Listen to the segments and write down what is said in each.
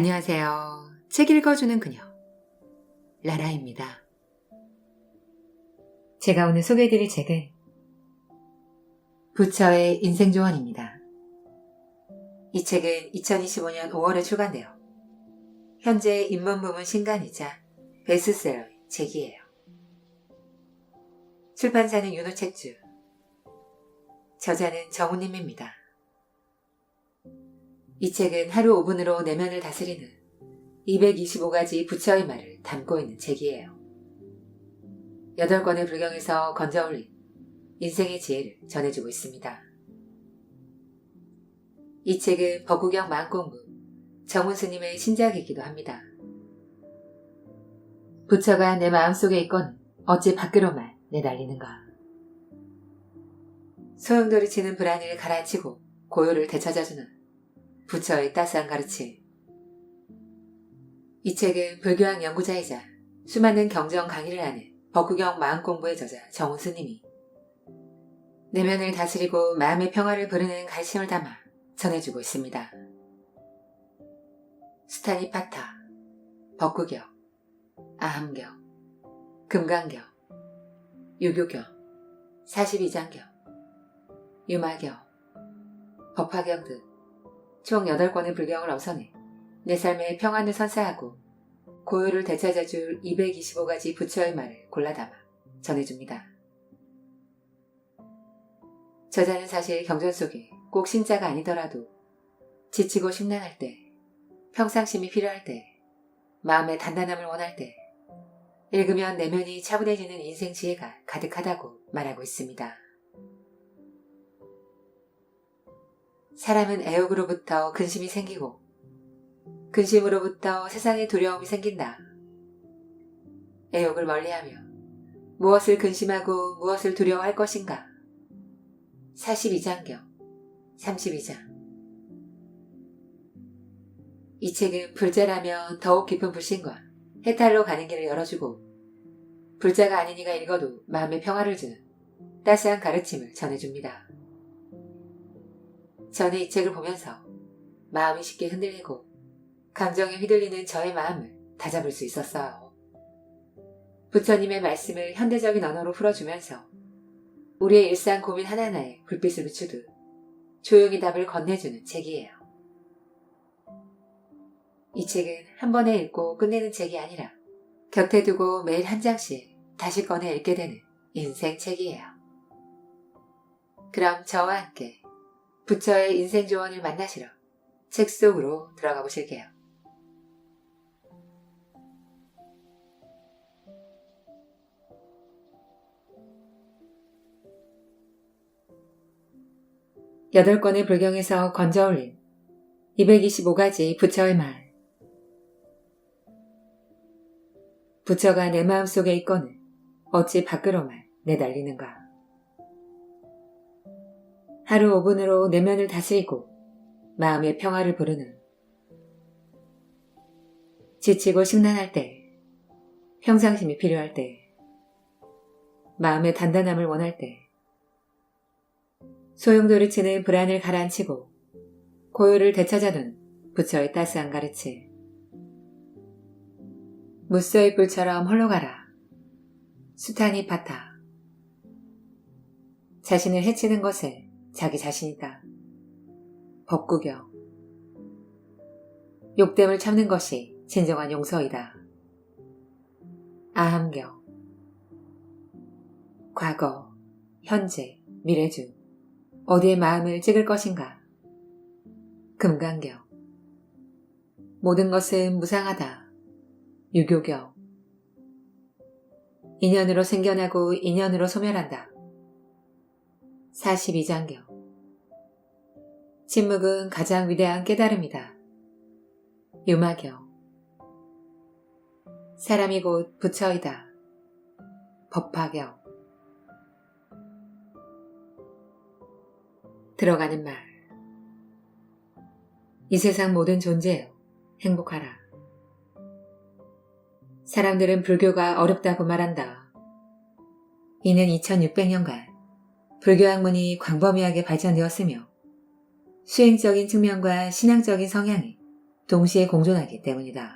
안녕하세요. 책 읽어주는 그녀, 라라입니다. 제가 오늘 소개해드릴 책은 부처의 인생조언입니다. 이 책은 2025년 5월에 출간되어 현재 입문부문 신간이자 베스트셀러의 책이에요. 출판사는 윤호책주, 저자는 정우님입니다. 이 책은 하루 5분으로 내면을 다스리는 225가지 부처의 말을 담고 있는 책이에요. 8권의 불경에서 건져올린 인생의 지혜를 전해주고 있습니다. 이 책은 법구경 마음공부 정훈스님의 신작이기도 합니다. 부처가 내 마음속에 있건 어찌 밖으로만 내달리는가. 소용돌이치는 불안을 가라앉히고 고요를 되찾아주는 부처의 따스한 가르침. 이 책은 불교학 연구자이자 수많은 경전 강의를 하는 법구경 마음공부의 저자 정훈스님이 내면을 다스리고 마음의 평화를 부르는 가르침을 담아 전해주고 있습니다. 수타니파타, 법구경, 아함경, 금강경, 유교경, 42장경, 유마경, 법화경 등 총 8권의 불경을 엄선해 내 삶의 평안을 선사하고 고요를 되찾아줄 225가지 부처의 말을 골라 담아 전해줍니다. 저자는 사실 경전 속에 꼭 신자가 아니더라도 지치고 심란할 때, 평상심이 필요할 때, 마음의 단단함을 원할 때 읽으면 내면이 차분해지는 인생 지혜가 가득하다고 말하고 있습니다. 사람은 애욕으로부터 근심이 생기고 근심으로부터 세상에 두려움이 생긴다. 애욕을 멀리하며 무엇을 근심하고 무엇을 두려워할 것인가. 42장경, 32장. 이 책은 불자라면 더욱 깊은 불신과 해탈로 가는 길을 열어주고 불자가 아닌 이가 읽어도 마음의 평화를 주는 따스한 가르침을 전해줍니다. 저는 이 책을 보면서 마음이 쉽게 흔들리고 감정에 휘둘리는 저의 마음을 다잡을 수 있었어요. 부처님의 말씀을 현대적인 언어로 풀어주면서 우리의 일상 고민 하나하나에 불빛을 비추듯 조용히 답을 건네주는 책이에요. 이 책은 한 번에 읽고 끝내는 책이 아니라 곁에 두고 매일 한 장씩 다시 꺼내 읽게 되는 인생 책이에요. 그럼 저와 함께 부처의 인생 조언을 만나시러 책 속으로 들어가 보실게요. 여덟 권의 불경에서 건져올린 225가지 부처의 말. 부처가 내 마음속에 있거늘 어찌 밖으로만 내달리는가. 하루 5분으로 내면을 다스리고 마음의 평화를 부르는 지치고 심란할 때, 평상심이 필요할 때, 마음의 단단함을 원할 때, 소용돌이치는 불안을 가라앉히고 고요를 되찾아둔 부처의 따스한 가르침. 무쏘의 불처럼 홀로 가라. 수타니파타. 자신을 해치는 것은 자기 자신이다. 법구경. 욕됨을 참는 것이 진정한 용서이다. 아함경. 과거, 현재, 미래 중 어디에 마음을 찍을 것인가. 금강경. 모든 것은 무상하다. 유교경. 인연으로 생겨나고 인연으로 소멸한다. 42장경. 침묵은 가장 위대한 깨달음이다. 유마경. 사람이 곧 부처이다. 법화경. 들어가는 말. 이 세상 모든 존재여 행복하라. 사람들은 불교가 어렵다고 말한다. 이는 2600년간 불교학문이 광범위하게 발전되었으며 수행적인 측면과 신앙적인 성향이 동시에 공존하기 때문이다.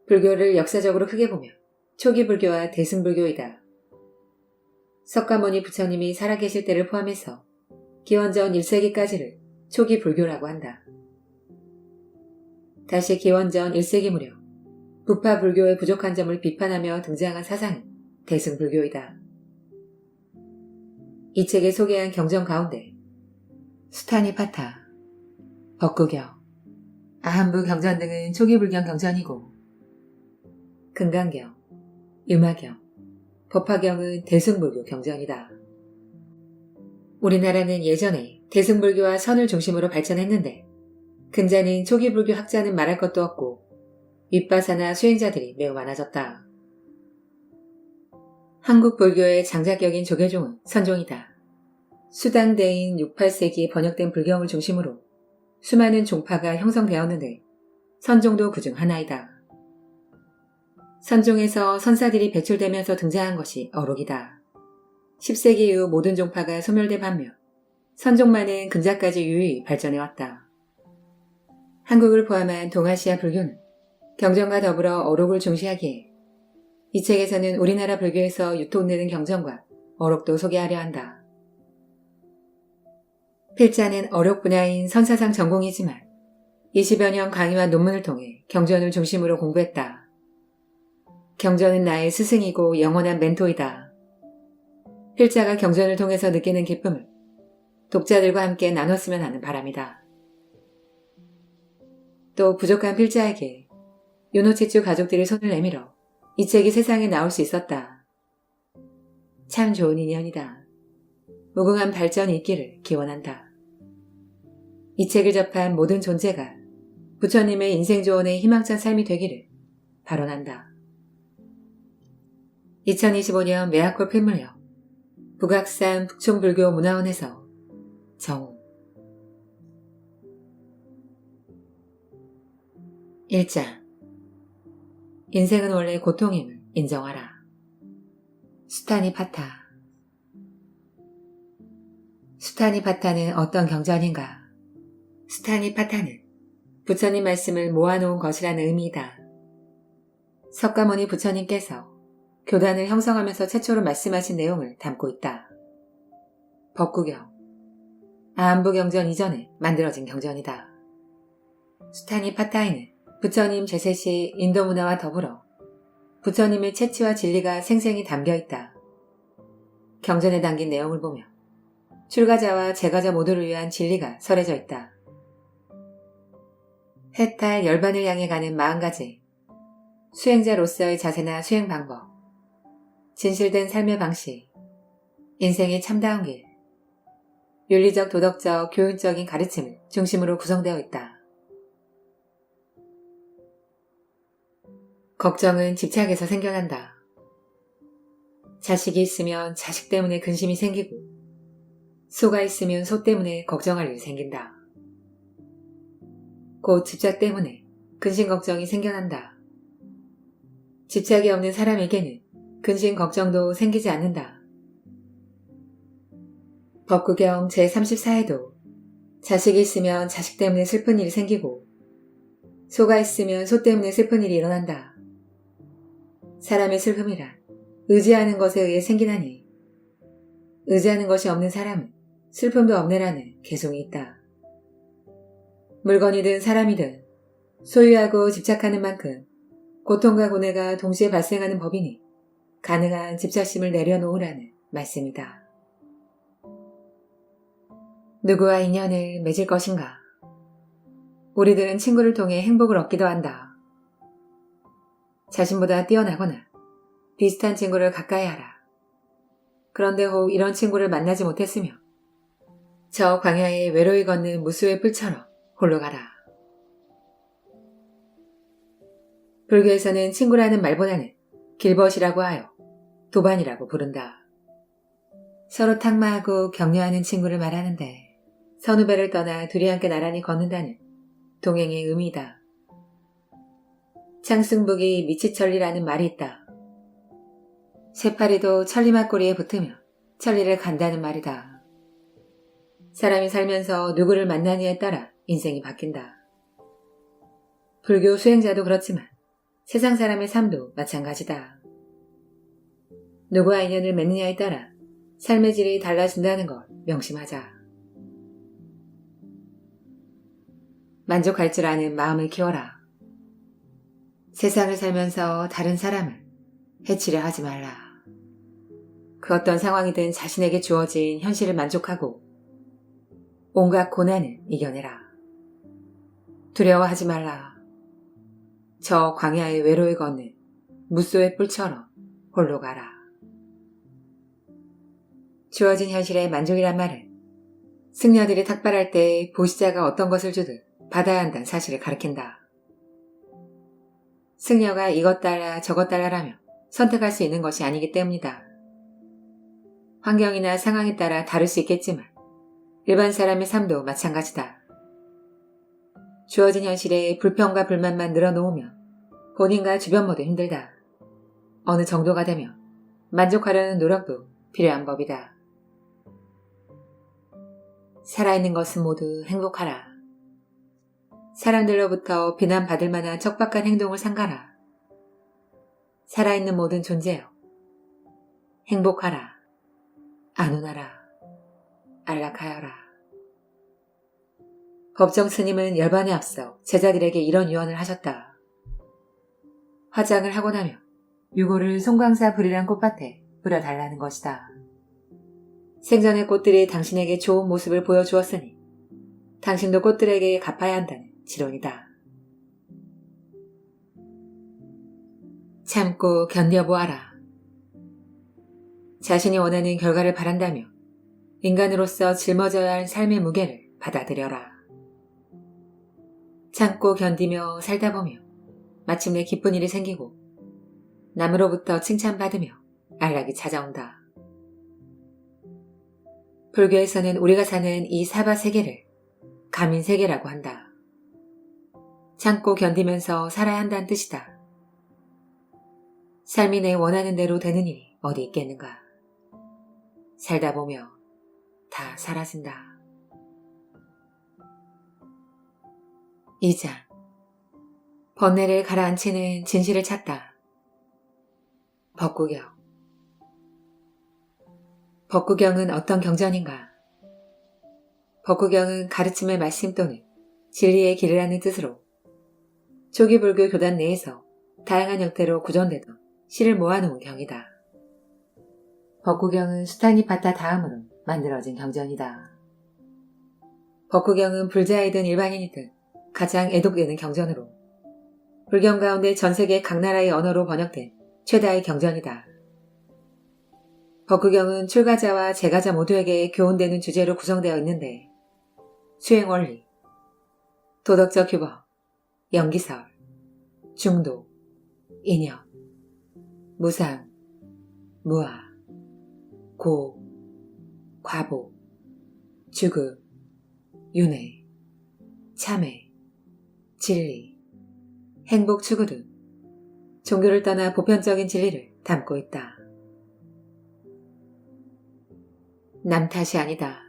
불교를 역사적으로 크게 보면 초기 불교와 대승불교이다. 석가모니 부처님이 살아계실 때를 포함해서 기원전 1세기까지를 초기 불교라고 한다. 다시 기원전 1세기 무렵 부파 불교의 부족한 점을 비판하며 등장한 사상은 대승불교이다. 이 책에 소개한 경전 가운데 수타니파타, 법구경, 아한부 경전 등은 초기 불경 경전이고 금강경, 유마경, 법화경은 대승불교 경전이다. 우리나라는 예전에 대승불교와 선을 중심으로 발전했는데 근자는 초기 불교 학자는 말할 것도 없고 윗바사나 수행자들이 매우 많아졌다. 한국 불교의 장자격인 조계종은 선종이다. 수당대인 6, 8세기에 번역된 불경을 중심으로 수많은 종파가 형성되었는데 선종도 그중 하나이다. 선종에서 선사들이 배출되면서 등장한 것이 어록이다. 10세기 이후 모든 종파가 소멸된 반면 선종만은 근자까지 유유히 발전해왔다. 한국을 포함한 동아시아 불교는 경전과 더불어 어록을 중시하기에 이 책에서는 우리나라 불교에서 유통되는 경전과 어록도 소개하려 한다. 필자는 어록 분야인 선사상 전공이지만 20여 년 강의와 논문을 통해 경전을 중심으로 공부했다. 경전은 나의 스승이고 영원한 멘토이다. 필자가 경전을 통해서 느끼는 기쁨을 독자들과 함께 나눴으면 하는 바람이다. 또 부족한 필자에게 요노치추 가족들이 손을 내밀어 이 책이 세상에 나올 수 있었다. 참 좋은 인연이다. 무궁한 발전이 있기를 기원한다. 이 책을 접한 모든 존재가 부처님의 인생조언의 희망찬 삶이 되기를 발언한다. 2025년 매화꽃 필물역 북악산 북촌불교 문화원에서 정우 1장 인생은 원래 고통임을 인정하라. 수타니파타. 수타니파타는 어떤 경전인가? 수타니파타는 부처님 말씀을 모아놓은 것이라는 의미이다. 석가모니 부처님께서 교단을 형성하면서 최초로 말씀하신 내용을 담고 있다. 법구경, 아한부 경전 이전에 만들어진 경전이다. 수타니파타에는 부처님 제세 시 인도 문화와 더불어 부처님의 채취와 진리가 생생히 담겨있다. 경전에 담긴 내용을 보면 출가자와 재가자 모두를 위한 진리가 설해져 있다. 해탈 열반을 향해 가는 40가지 수행자로서의 자세나 수행 방법, 진실된 삶의 방식, 인생의 참다운 길, 윤리적, 도덕적, 교훈적인 가르침을 중심으로 구성되어 있다. 걱정은 집착에서 생겨난다. 자식이 있으면 자식 때문에 근심이 생기고 소가 있으면 소 때문에 걱정할 일이 생긴다. 곧 집착 때문에 근심 걱정이 생겨난다. 집착이 없는 사람에게는 근심 걱정도 생기지 않는다. 법구경 제34회도 자식이 있으면 자식 때문에 슬픈 일이 생기고 소가 있으면 소 때문에 슬픈 일이 일어난다. 사람의 슬픔이란 의지하는 것에 의해 생기나니 의지하는 것이 없는 사람은 슬픔도 없느라는 개송이 있다. 물건이든 사람이든 소유하고 집착하는 만큼 고통과 고뇌가 동시에 발생하는 법이니 가능한 집착심을 내려놓으라는 말씀이다. 누구와 인연을 맺을 것인가? 우리들은 친구를 통해 행복을 얻기도 한다. 자신보다 뛰어나거나 비슷한 친구를 가까이 하라. 그런데 혹 이런 친구를 만나지 못했으며 저 광야에 외로이 걷는 무수의 뿔처럼 홀로 가라. 불교에서는 친구라는 말보다는 길벗이라고 하여 도반이라고 부른다. 서로 탁마하고 격려하는 친구를 말하는데 선후배를 떠나 둘이 함께 나란히 걷는다는 동행의 의미이다. 창승북이 미치천리라는 말이 있다. 새파리도 천리막꼬리에 붙으며 천리를 간다는 말이다. 사람이 살면서 누구를 만나느냐에 따라 인생이 바뀐다. 불교 수행자도 그렇지만 세상 사람의 삶도 마찬가지다. 누구와 인연을 맺느냐에 따라 삶의 질이 달라진다는 걸 명심하자. 만족할 줄 아는 마음을 키워라. 세상을 살면서 다른 사람을 해치려 하지 말라. 그 어떤 상황이든 자신에게 주어진 현실을 만족하고 온갖 고난을 이겨내라. 두려워하지 말라. 저 광야의 외로이 걷는 무소의 뿔처럼 홀로 가라. 주어진 현실의 만족이란 말은 승려들이 탁발할 때 보시자가 어떤 것을 주든 받아야 한다는 사실을 가리킨다. 승려가 이것 달라 저것 달라라며 선택할 수 있는 것이 아니기 때문이다. 환경이나 상황에 따라 다를 수 있겠지만 일반 사람의 삶도 마찬가지다. 주어진 현실에 불평과 불만만 늘어놓으면 본인과 주변 모두 힘들다. 어느 정도가 되면 만족하려는 노력도 필요한 법이다. 살아있는 것은 모두 행복하라. 사람들로부터 비난받을 만한 척박한 행동을 삼가라. 살아있는 모든 존재여, 행복하라. 안온하라. 안락하여라. 법정 스님은 열반에 앞서 제자들에게 이런 유언을 하셨다. 화장을 하고 나면 유골을 송광사 불이란 꽃밭에 뿌려달라는 것이다. 생전의 꽃들이 당신에게 좋은 모습을 보여주었으니 당신도 꽃들에게 갚아야 한다는 지론이다. 참고 견뎌보아라. 자신이 원하는 결과를 바란다며 인간으로서 짊어져야 할 삶의 무게를 받아들여라. 참고 견디며 살다 보며 마침내 기쁜 일이 생기고 남으로부터 칭찬받으며 안락이 찾아온다. 불교에서는 우리가 사는 이 사바세계를 가민세계라고 한다. 참고 견디면서 살아야 한다는 뜻이다. 삶이 내 원하는 대로 되는 일이 어디 있겠는가. 살다 보며 다 사라진다. 2장. 번뇌를 가라앉히는 진실을 찾다. 법구경. 법구경은 어떤 경전인가? 법구경은 가르침의 말씀 또는 진리의 길이라는 뜻으로 초기 불교 교단 내에서 다양한 형태로 구전되던 시를 모아놓은 경이다. 법구경은 수타니파타 다음으로 만들어진 경전이다. 법구경은 불자이든 일반인이든 가장 애독되는 경전으로 불경 가운데 전세계 각 나라의 언어로 번역된 최다의 경전이다. 법구경은 출가자와 재가자 모두에게 교훈되는 주제로 구성되어 있는데 수행원리, 도덕적 규범, 연기설, 중도, 인연, 무상, 무아, 고, 과보, 주금, 윤회, 참회, 진리, 행복 추구 등 종교를 떠나 보편적인 진리를 담고 있다. 남 탓이 아니다.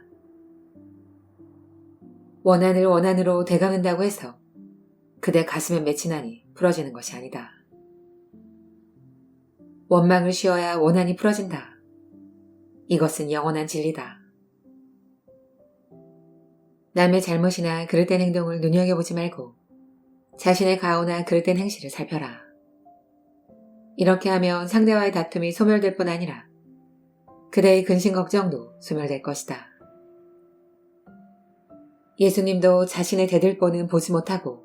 원한을 원한으로 되감는다고 해서 그대 가슴에 맺히나니 풀어지는 것이 아니다. 원망을 쉬어야 원한이 풀어진다. 이것은 영원한 진리다. 남의 잘못이나 그릇된 행동을 눈여겨보지 말고 자신의 가오나 그릇된 행실을 살펴라. 이렇게 하면 상대와의 다툼이 소멸될 뿐 아니라 그대의 근심 걱정도 소멸될 것이다. 예수님도 자신의 대들보는 보지 못하고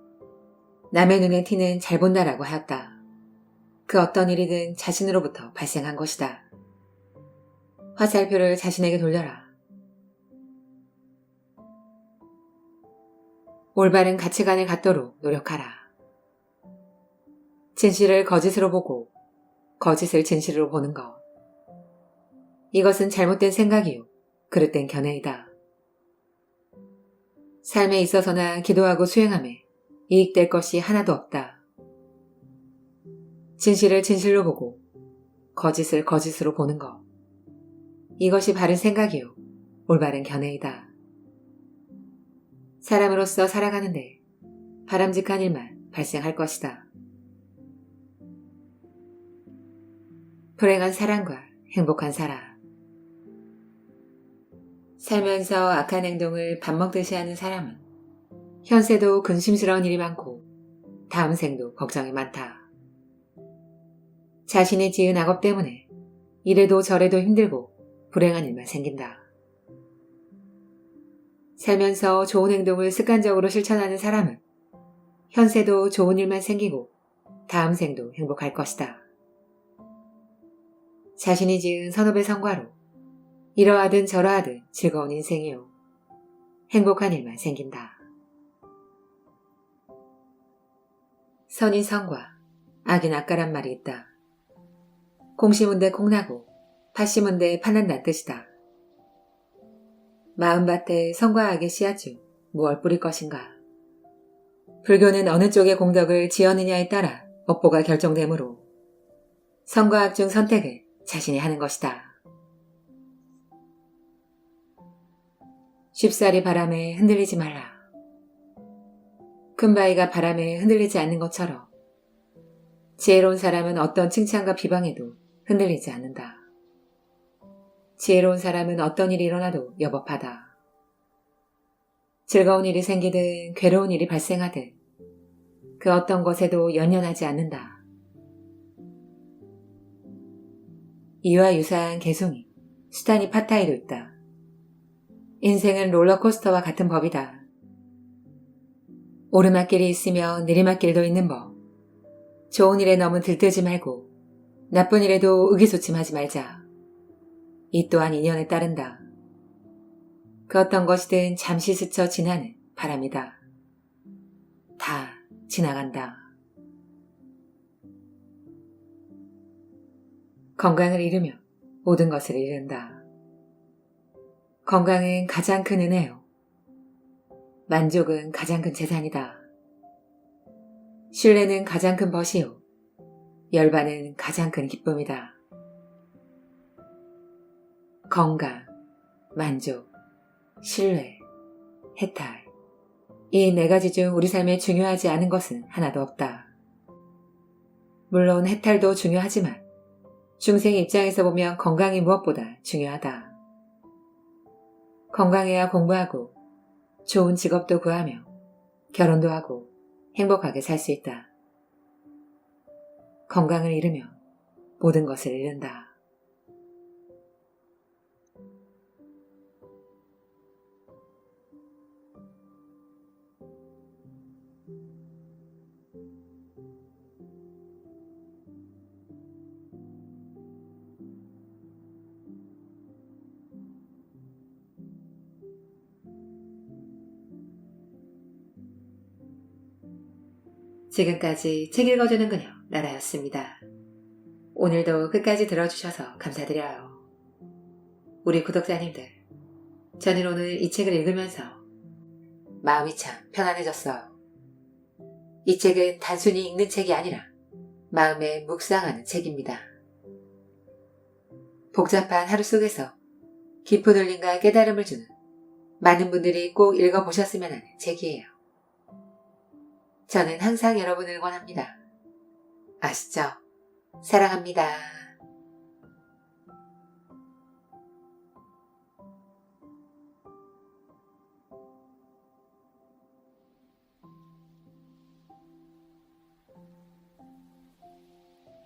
남의 눈에 티는 잘 본다라고 하였다. 그 어떤 일이든 자신으로부터 발생한 것이다. 화살표를 자신에게 돌려라. 올바른 가치관을 갖도록 노력하라. 진실을 거짓으로 보고 거짓을 진실로 보는 것. 이것은 잘못된 생각이요 그릇된 견해이다. 삶에 있어서나 기도하고 수행함에 이익될 것이 하나도 없다. 진실을 진실로 보고 거짓을 거짓으로 보는 것. 이것이 바른 생각이요 올바른 견해이다. 사람으로서 살아가는데 바람직한 일만 발생할 것이다. 불행한 사람과 행복한 사람. 살면서 악한 행동을 밥 먹듯이 하는 사람은 현세도 근심스러운 일이 많고 다음 생도 걱정이 많다. 자신이 지은 악업 때문에 이래도 저래도 힘들고 불행한 일만 생긴다. 살면서 좋은 행동을 습관적으로 실천하는 사람은 현세도 좋은 일만 생기고 다음 생도 행복할 것이다. 자신이 지은 선업의 성과로 이러하든 저러하든 즐거운 인생이요. 행복한 일만 생긴다. 선인 선과 악인 악가란 말이 있다. 공 심은 데 콩나고 팥 심은 데 파난다는 뜻이다. 마음밭에 선과 악의 씨앗 중 무엇 뿌릴 것인가. 불교는 어느 쪽의 공덕을 지었느냐에 따라 업보가 결정되므로 선과 악 중 선택을 자신이 하는 것이다. 쉽사리 바람에 흔들리지 말라. 큰 바위가 바람에 흔들리지 않는 것처럼 지혜로운 사람은 어떤 칭찬과 비방에도 흔들리지 않는다. 지혜로운 사람은 어떤 일이 일어나도 여법하다. 즐거운 일이 생기든 괴로운 일이 발생하든 그 어떤 것에도 연연하지 않는다. 이와 유사한 개송이, 수다니 팟타이도 있다. 인생은 롤러코스터와 같은 법이다. 오르막길이 있으며 내리막길도 있는 법. 좋은 일에 너무 들뜨지 말고 나쁜 일에도 의기소침하지 말자. 이 또한 인연에 따른다. 그 어떤 것이든 잠시 스쳐 지나는 바람이다. 다 지나간다. 건강을 잃으며 모든 것을 잃는다. 건강은 가장 큰 은혜요. 만족은 가장 큰 재산이다. 신뢰는 가장 큰 벗이요. 열반은 가장 큰 기쁨이다. 건강, 만족, 신뢰, 해탈. 이 네 가지 중 우리 삶에 중요하지 않은 것은 하나도 없다. 물론 해탈도 중요하지만 중생 입장에서 보면 건강이 무엇보다 중요하다. 건강해야 공부하고 좋은 직업도 구하며 결혼도 하고 행복하게 살 수 있다. 건강을 잃으면 모든 것을 잃는다. 지금까지 책 읽어주는 그녀 라라였습니다. 오늘도 끝까지 들어주셔서 감사드려요. 우리 구독자님들, 저는 오늘 이 책을 읽으면서 마음이 참 편안해졌어요. 이 책은 단순히 읽는 책이 아니라 마음에 묵상하는 책입니다. 복잡한 하루 속에서 깊은 울림과 깨달음을 주는 많은 분들이 꼭 읽어보셨으면 하는 책이에요. 저는 항상 여러분을 응원합니다. 아시죠? 사랑합니다.